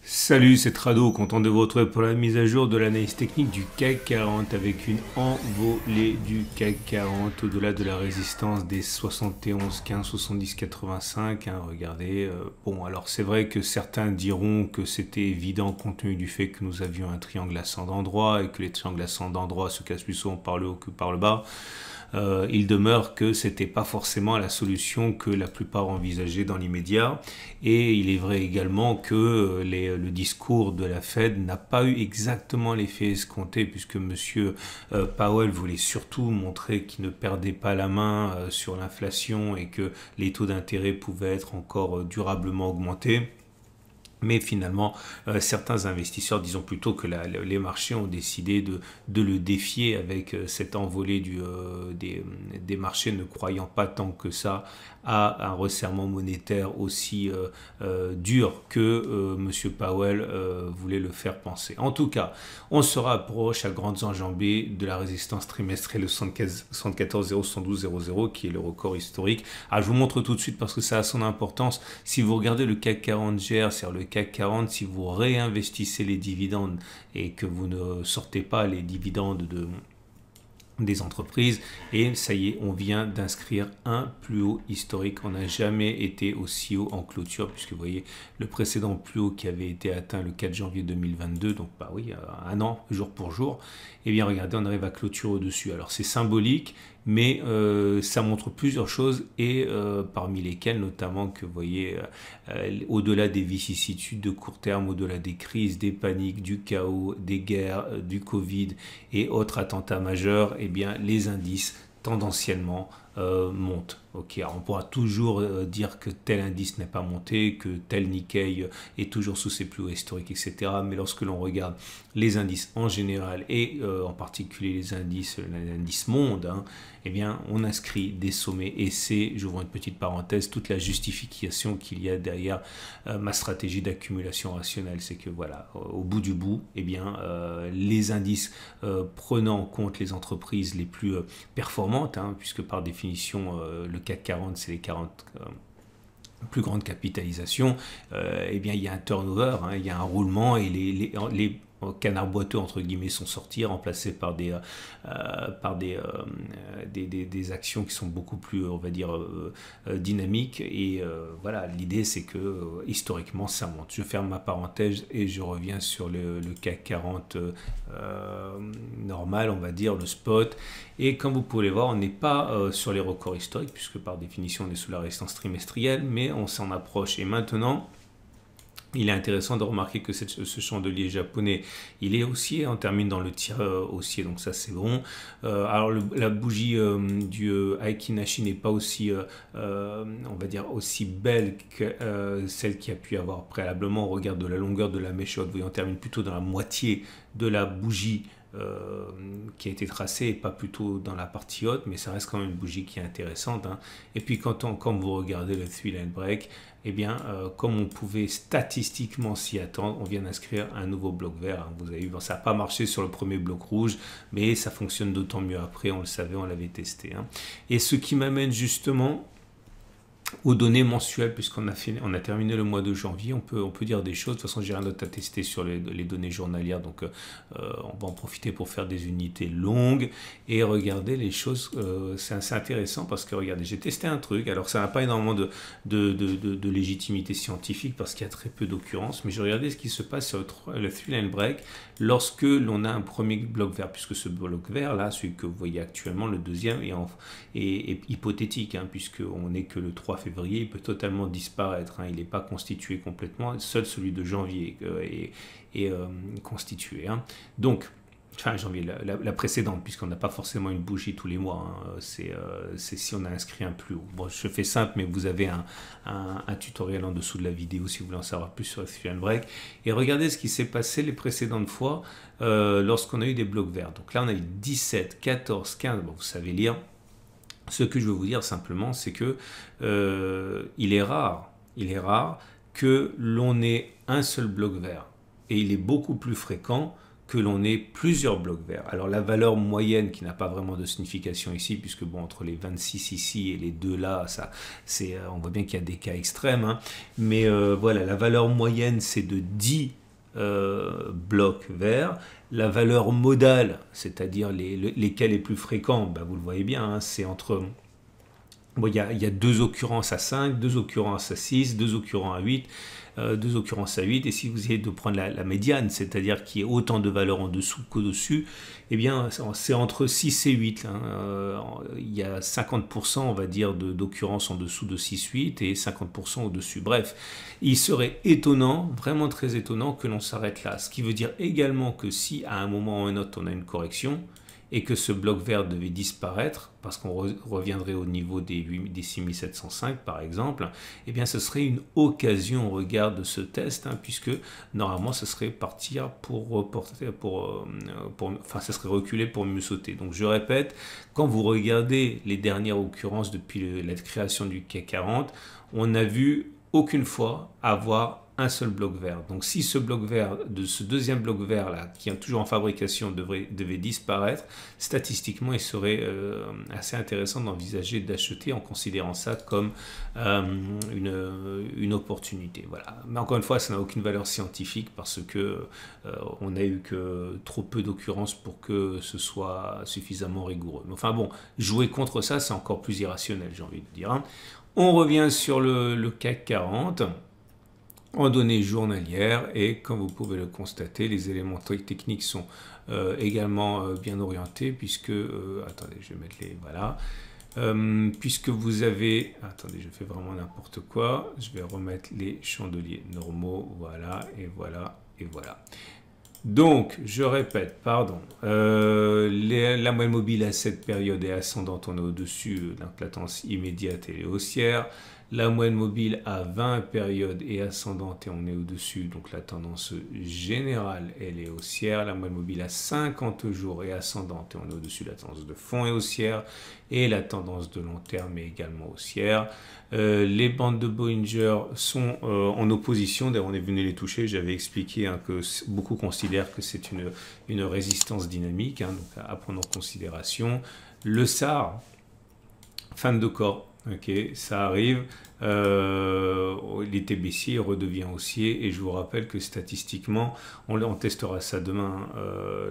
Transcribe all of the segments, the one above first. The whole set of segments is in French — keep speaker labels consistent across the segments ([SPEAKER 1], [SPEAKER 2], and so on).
[SPEAKER 1] Salut, c'est Trado, content de vous retrouver pour la mise à jour de l'analyse technique du CAC 40 avec une envolée du CAC 40 au-delà de la résistance des 71, 15, 70, 85. Regardez, bon, alors c'est vrai que certains diront que c'était évident compte tenu du fait que nous avions un triangle ascendant droit et que les triangles ascendants droits se cassent plus souvent par le haut que par le bas. Il demeure que c'était pas forcément la solution que la plupart envisageaient dans l'immédiat, et il est vrai également que le discours de la Fed n'a pas eu exactement l'effet escompté, puisque monsieur Powell voulait surtout montrer qu'il ne perdait pas la main sur l'inflation et que les taux d'intérêt pouvaient être encore durablement augmentés. Mais finalement, certains investisseurs, disons plutôt que les marchés ont décidé de le défier avec cette envolée des marchés, ne croyant pas tant que ça à un resserrement monétaire aussi dur que M. Powell voulait le faire penser. En tout cas, on se rapproche à grandes enjambées de la résistance trimestrielle de 74,0, qui est le record historique. Alors, je vous montre tout de suite parce que ça a son importance. Si vous regardez le CAC 40 GR, c'est-à-dire le CAC 40, si vous réinvestissez les dividendes et que vous ne sortez pas les dividendes des entreprises, et ça y est, on vient d'inscrire un plus haut historique. On n'a jamais été aussi haut en clôture, puisque vous voyez le précédent plus haut qui avait été atteint le 4 janvier 2022, donc bah oui, un an jour pour jour. Et bien regardez, on arrive à clôture au-dessus. Alors c'est symbolique, mais ça montre plusieurs choses, et parmi lesquelles notamment que vous voyez au-delà des vicissitudes de court terme, au-delà des crises, des paniques, du chaos, des guerres, du Covid et autres attentats majeurs, eh bien les indices tendanciellement montent. Ok, alors on pourra toujours dire que tel indice n'est pas monté, que tel Nikkei est toujours sous ses plus hauts historiques, etc. Mais lorsque l'on regarde les indices en général et en particulier les indices monde, eh bien on inscrit des sommets, et c'est, j'ouvre une petite parenthèse, toute la justification qu'il y a derrière ma stratégie d'accumulation rationnelle. C'est que voilà, au bout du bout, eh bien les indices prenant en compte les entreprises les plus performantes, puisque par définition le CAC 40 c'est les 40 plus grande capitalisation, eh bien il y a un turnover, il y a un roulement, et les canards boiteux entre guillemets sont sortis, remplacés par des actions qui sont beaucoup plus, on va dire, dynamiques. Et voilà, l'idée c'est que historiquement ça monte. Je ferme ma parenthèse et je reviens sur le CAC 40 normal, on va dire, le spot. Et comme vous pouvez le voir, on n'est pas sur les records historiques, puisque par définition on est sous la résistance trimestrielle, mais on s'en approche. Et maintenant, il est intéressant de remarquer que ce chandelier japonais, il est haussier, on termine dans le tir haussier, donc ça c'est bon. Alors la bougie du Aiki-Nashi n'est pas aussi, on va dire, aussi belle que celle qui a pu avoir préalablement. On regarde de la longueur de la mèche haute, vous voyez, on termine plutôt dans la moitié de la bougie qui a été tracée, et pas plutôt dans la partie haute, mais ça reste quand même une bougie qui est intéressante. Et puis quand vous regardez le three line break, eh bien comme on pouvait statistiquement s'y attendre, on vient d'inscrire un nouveau bloc vert. Vous avez vu, ça n'a pas marché sur le premier bloc rouge, mais ça fonctionne d'autant mieux après, on le savait, on l'avait testé. Et ce qui m'amène justement aux données mensuelles, puisqu'on a terminé le mois de janvier, on peut dire des choses. De toute façon, j'ai rien d'autre à tester sur les données journalières, donc on va en profiter pour faire des unités longues et regarder les choses. C'est assez intéressant parce que regardez, j'ai testé un truc. Alors ça n'a pas énormément de légitimité scientifique parce qu'il y a très peu d'occurrences, mais j'ai regardé ce qui se passe sur le three line break lorsque l'on a un premier bloc vert, puisque ce bloc vert là, celui que vous voyez actuellement, le deuxième est hypothétique, puisqu'on n'est que le 3 février, il peut totalement disparaître, il n'est pas constitué complètement, seul celui de janvier est constitué. Donc, enfin janvier, la précédente, puisqu'on n'a pas forcément une bougie tous les mois, c'est si on a inscrit un plus haut. Bon, je fais simple, mais vous avez un tutoriel en dessous de la vidéo si vous voulez en savoir plus sur le three line break. Et regardez ce qui s'est passé les précédentes fois lorsqu'on a eu des blocs verts. Donc là, on a eu 17, 14, 15, bon, vous savez lire. Ce que je veux vous dire simplement, c'est que il est rare que l'on ait un seul bloc vert. Et il est beaucoup plus fréquent que l'on ait plusieurs blocs verts. Alors la valeur moyenne qui n'a pas vraiment de signification ici, puisque bon, entre les 26 ici et les 2 là, ça, on voit bien qu'il y a des cas extrêmes, hein. Mais voilà, la valeur moyenne c'est de 10 blocs verts. La valeur modale, c'est-à-dire les cas les plus fréquents, ben, vous le voyez bien, hein, c'est entre... Bon, il y a 2 occurrences à 5, 2 occurrences à 6, 2 occurrences à 8, 2 occurrences à 8, et si vous essayez de prendre la médiane, c'est-à-dire qu'il y ait autant de valeurs en dessous qu'au-dessus, eh bien c'est entre 6 et 8. Hein. Il y a 50%, on va dire, d'occurrences en dessous de 6, 8 et 50% au-dessus. Bref, il serait étonnant, vraiment très étonnant, que l'on s'arrête là. Ce qui veut dire également que si à un moment ou à un autre on a une correction, et que ce bloc vert devait disparaître, parce qu'on reviendrait au niveau des 6705 par exemple, eh bien ce serait une occasion au regard de ce test, hein, puisque normalement ce serait partir pour reporter, enfin ce serait reculer pour mieux sauter. Donc je répète, quand vous regardez les dernières occurrences depuis la création du CAC 40, on n'a vu aucune fois avoir un seul bloc vert. Donc si ce bloc vert, de ce deuxième bloc vert là, qui est toujours en fabrication, devait disparaître, statistiquement il serait assez intéressant d'envisager d'acheter en considérant ça comme une opportunité. Voilà. Mais encore une fois, ça n'a aucune valeur scientifique parce que on n'a eu que trop peu d'occurrences pour que ce soit suffisamment rigoureux. Mais enfin bon, jouer contre ça, c'est encore plus irrationnel, j'ai envie de dire, hein. On revient sur le CAC 40 en données journalières et comme vous pouvez le constater, les éléments techniques sont également bien orientés puisque, attendez, je vais mettre les, voilà, puisque vous avez, attendez, je fais vraiment n'importe quoi, je vais remettre les chandeliers normaux, voilà, et voilà, et voilà. Donc, je répète, pardon, la moyenne mobile à cette période est ascendante, on est au-dessus, donc la tendance immédiate et haussière. La moyenne mobile à 20 périodes est ascendante et on est au-dessus, donc la tendance générale elle est haussière. La moyenne mobile à 50 jours est ascendante et on est au-dessus, la tendance de fond est haussière et la tendance de long terme est également haussière. Les bandes de Bollinger sont en opposition, d'ailleurs on est venu les toucher, j'avais expliqué, hein, que beaucoup considèrent que c'est une résistance dynamique, hein, donc à prendre en considération. Le SAR, fin de corps. Ok, ça arrive, il était baissier, redevient haussier et je vous rappelle que statistiquement, on testera ça demain,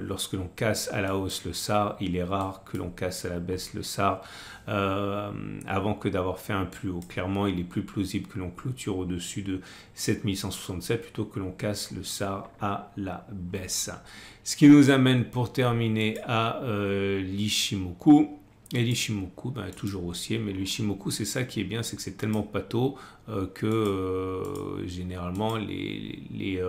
[SPEAKER 1] lorsque l'on casse à la hausse le SAR, il est rare que l'on casse à la baisse le SAR avant que d'avoir fait un plus haut. Clairement, il est plus plausible que l'on clôture au-dessus de 7167 plutôt que l'on casse le SAR à la baisse. Ce qui nous amène pour terminer à l'Ichimoku. Et l'Ichimoku, ben, toujours haussier, mais l'Ichimoku, c'est ça qui est bien, c'est que c'est tellement pâteau que généralement les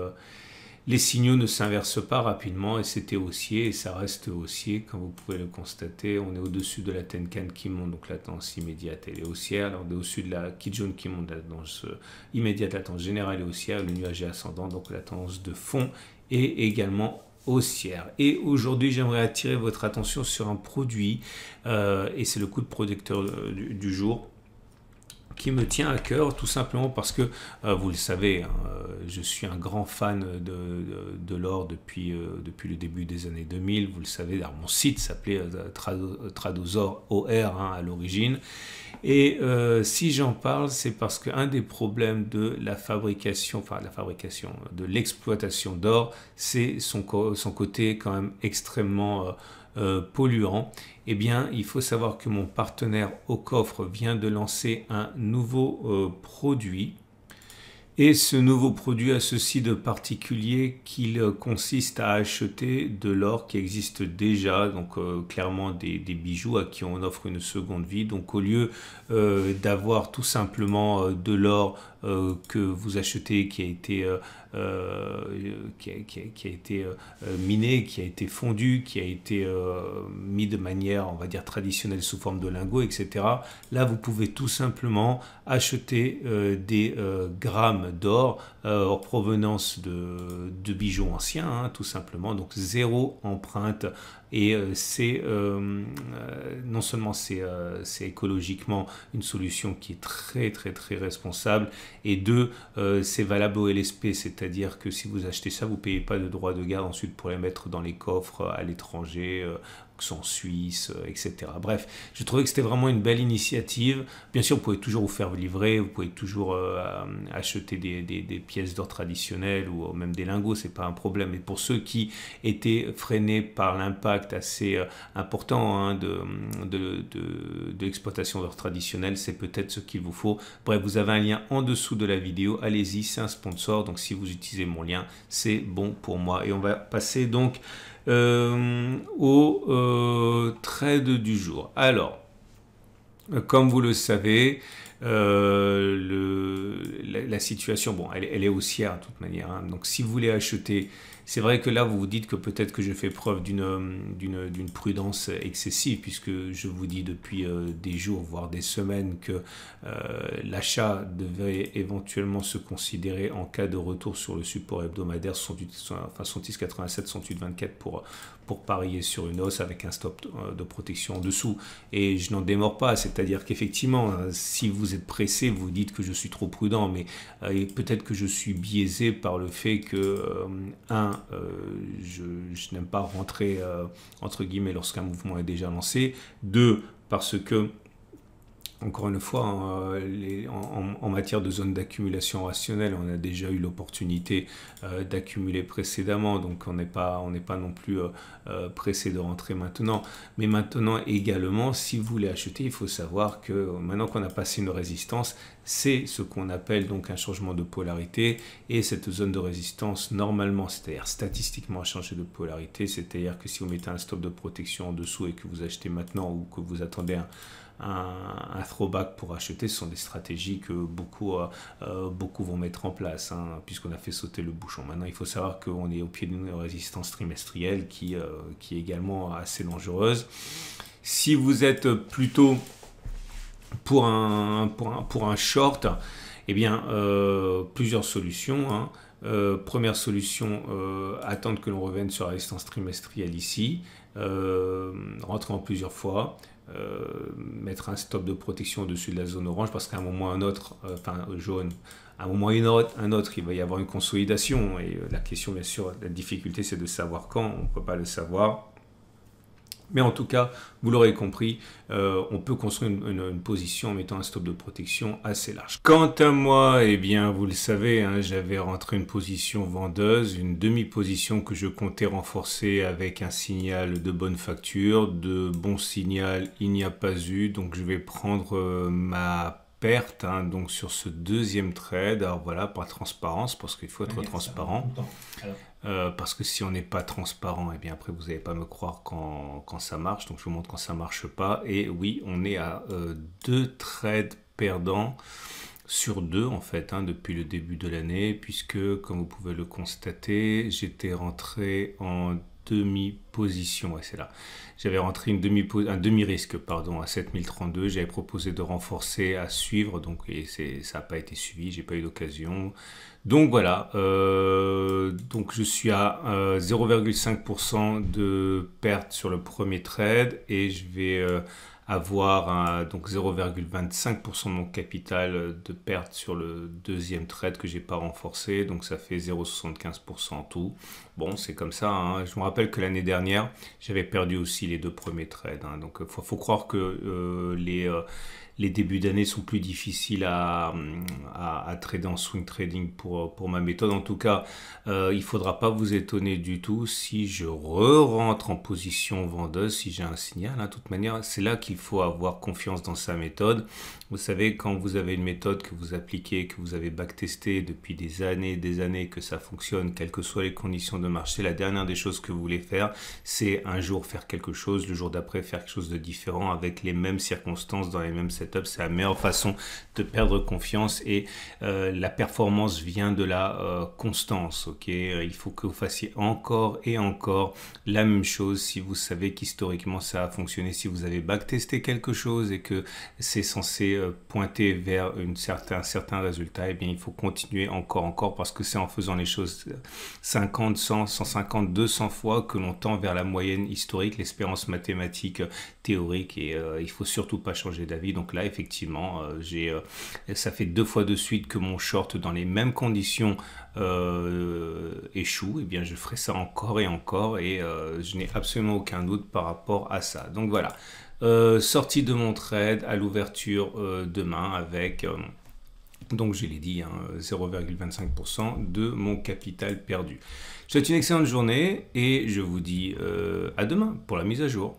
[SPEAKER 1] signaux ne s'inversent pas rapidement et c'était haussier et ça reste haussier, comme vous pouvez le constater. On est au-dessus de la Tenkan qui monte, donc la tendance immédiate elle est haussière. Alors on est au-dessus de la Kijun qui monte, la tendance immédiate, la tendance générale est haussière, le nuage est ascendant, donc la tendance de fond est également haussière. Et aujourd'hui, j'aimerais attirer votre attention sur un produit, et c'est le coup de projecteur du jour, qui me tient à cœur, tout simplement parce que, vous le savez, hein, je suis un grand fan de l'or depuis le début des années 2000. Vous le savez, alors mon site s'appelait Tradosor OR, hein, à l'origine. Et si j'en parle, c'est parce qu'un des problèmes de la fabrication, de l'exploitation d'or, c'est son côté quand même extrêmement polluant. Eh bien, il faut savoir que mon partenaire au coffre vient de lancer un nouveau produit. Et ce nouveau produit a ceci de particulier qu'il consiste à acheter de l'or qui existe déjà, donc clairement des bijoux à qui on offre une seconde vie. Donc au lieu d'avoir tout simplement de l'or que vous achetez qui a été miné, qui a été fondu, qui a été mis de manière, on va dire, traditionnelle sous forme de lingots, etc. Là, vous pouvez tout simplement acheter des grammes d'or en provenance de bijoux anciens, hein, tout simplement. Donc zéro empreinte et c'est non seulement c'est écologiquement une solution qui est très responsable, et deux, c'est valable au LSP, c'est-à-dire que si vous achetez ça, vous ne payez pas de droits de garde ensuite pour les mettre dans les coffres à l'étranger, en Suisse, etc. Bref, je trouvais que c'était vraiment une belle initiative. Bien sûr, vous pouvez toujours vous faire livrer, vous pouvez toujours acheter des pièces d'or traditionnelles ou même des lingots, c'est pas un problème. Mais pour ceux qui étaient freinés par l'impact assez important hein, de l'exploitation d'or traditionnel, c'est peut-être ce qu'il vous faut. Bref, vous avez un lien en dessous de la vidéo, allez-y, c'est un sponsor, donc si vous utilisez mon lien, c'est bon pour moi. Et on va passer donc au trade du jour. Alors, comme vous le savez, la situation, bon, elle est haussière de toute manière. Hein. Donc, si vous voulez acheter, c'est vrai que là, vous vous dites que peut-être que je fais preuve d'une prudence excessive, puisque je vous dis depuis des jours, voire des semaines, que l'achat devrait éventuellement se considérer en cas de retour sur le support hebdomadaire 110,87, 108,24 pour parier sur une hausse avec un stop de protection en dessous. Et je n'en démords pas, c'est-à-dire qu'effectivement, si vous êtes pressé, vous dites que je suis trop prudent, mais peut-être que je suis biaisé par le fait que, je n'aime pas rentrer, entre guillemets, lorsqu'un mouvement est déjà lancé. Deux, parce que encore une fois, en matière de zone d'accumulation rationnelle, on a déjà eu l'opportunité d'accumuler précédemment, donc on n'est pas non plus pressé de rentrer maintenant. Mais maintenant également, si vous voulez acheter, il faut savoir que maintenant qu'on a passé une résistance, c'est ce qu'on appelle donc un changement de polarité, et cette zone de résistance, normalement, c'est-à-dire statistiquement, a changé de polarité, c'est-à-dire que si vous mettez un stop de protection en dessous et que vous achetez maintenant ou que vous attendez un throwback pour acheter, ce sont des stratégies que beaucoup vont mettre en place, hein, puisqu'on a fait sauter le bouchon. Maintenant, il faut savoir qu'on est au pied d'une résistance trimestrielle qui est également assez dangereuse. Si vous êtes plutôt pour un short, eh bien, plusieurs solutions. Hein. Première solution, attendre que l'on revienne sur la résistance trimestrielle ici, rentrer en plusieurs fois, mettre un stop de protection au-dessus de la zone orange, parce qu'à un moment ou un autre, jaune, à un moment ou un autre, il va y avoir une consolidation, et la question, bien sûr, la difficulté, c'est de savoir quand, on ne peut pas le savoir. Mais en tout cas, vous l'aurez compris, on peut construire une position en mettant un stop de protection assez large. Quant à moi, eh bien, vous le savez, hein, j'avais rentré une position vendeuse, une demi-position que je comptais renforcer avec un signal de bonne facture. De bon signal, il n'y a pas eu, donc je vais prendre ma perte hein, donc sur ce deuxième trade. Alors voilà, par transparence, parce qu'il faut être transparent. Parce que si on n'est pas transparent, et bien après vous n'allez pas me croire quand ça marche. Donc je vous montre quand ça ne marche pas. Et oui, on est à 2 trades perdants sur 2 en fait hein, depuis le début de l'année, puisque comme vous pouvez le constater, j'étais rentré en demi-position, ouais, c'est là. J'avais rentré un demi-risque pardon, à 7032, j'avais proposé de renforcer à suivre, donc et ça n'a pas été suivi, j'ai pas eu d'occasion. Donc voilà, donc je suis à 0,5% de perte sur le premier trade, et je vais avoir donc 0,25% de mon capital de perte sur le deuxième trade que j'ai pas renforcé, donc ça fait 0,75% en tout. Bon, c'est comme ça, hein. Je me rappelle que l'année dernière, j'avais perdu aussi les 2 premiers trades, hein. Donc faut croire que les débuts d'année sont plus difficiles à trader en swing trading pour ma méthode. En tout cas, il ne faudra pas vous étonner du tout si je rentre en position vendeuse, si j'ai un signal. De toute manière, c'est là qu'il faut avoir confiance dans sa méthode. Vous savez, quand vous avez une méthode que vous appliquez, que vous avez backtesté depuis des années, que ça fonctionne, quelles que soient les conditions de marché, la dernière des choses que vous voulez faire, c'est un jour faire quelque chose, le jour d'après faire quelque chose de différent avec les mêmes circonstances dans les mêmes setup, c'est la meilleure façon de perdre confiance et la performance vient de la constance. Ok, il faut que vous fassiez encore et encore la même chose si vous savez qu'historiquement ça a fonctionné, si vous avez backtesté quelque chose et que c'est censé pointer vers un certain résultat, et bien il faut continuer encore parce que c'est en faisant les choses 50, 100, 150, 200 fois que l'on tend vers la moyenne historique, l'espérance mathématique théorique, et il faut surtout pas changer d'avis. Donc là effectivement ça fait 2 fois de suite que mon short dans les mêmes conditions échoue. Et bien je ferai ça encore et encore, et je n'ai absolument aucun doute par rapport à ça. Donc voilà, sortie de mon trade à l'ouverture demain avec donc je l'ai dit, 0,25% de mon capital perdu. Je vous souhaite une excellente journée et je vous dis à demain pour la mise à jour.